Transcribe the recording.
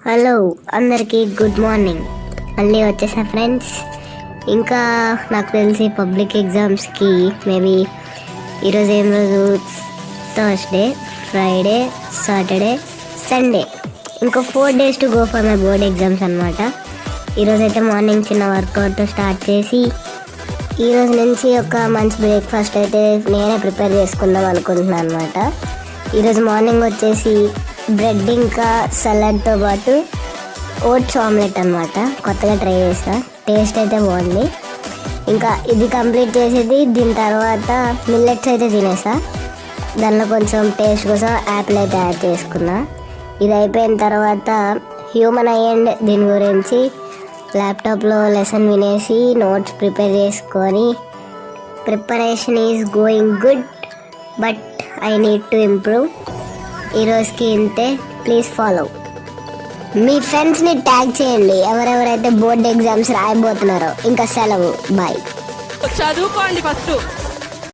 Hello అందరికీ good morning. మళ్ళీ వచ్చేసా ఫ్రెండ్స్. ఇంకా నాకు తెలిసి పబ్లిక్ ఎగ్జామ్స్కి మేబీ ఈరోజు ఏం రోజు, థర్స్డే, ఫ్రైడే, సాటర్డే, సండే, ఇంకో 4 days to go for my board exams అనమాట. ఈరోజైతే మార్నింగ్ చిన్న వర్కౌట్ స్టార్ట్ చేసి ఈరోజు నుంచి ఒక మంచి బ్రేక్ఫాస్ట్ అయితే నేనే ప్రిపేర్ చేసుకుందాం అనుకుంటున్నాను అనమాట. ఈరోజు మార్నింగ్ వచ్చేసి బ్రెడ్ ఇంకా సలాడ్తో పాటు ఓట్స్ ఆమ్లెట్ అనమాట. కొత్తగా ట్రై చేసా, టేస్ట్ అయితే బాగుంది. ఇంకా ఇది కంప్లీట్ చేసేది, దీని తర్వాత మిల్లెట్స్ అయితే తినేసా. దానిలో కొంచెం టేస్ట్ కోసం యాపిల్ అయితే యాడ్ చేసుకున్నా. ఇది అయిపోయిన తర్వాత హ్యూమన్ ఐ అండ్ దీని గురించి ల్యాప్టాప్లో లెసన్ వినేసి నోట్స్ ప్రిపేర్ చేసుకొని preparation is going good but I need to improve. ఈరోజుకి ఇంతే. Please follow. మీ ఫ్రెండ్స్ని ట్యాగ్ చేయండి ఎవరెవరైతే బోర్డ్ ఎగ్జామ్స్ రాయబోతున్నారో. ఇంకా సెలవు, బాయ్. చదువుకోండి ఫస్ట్.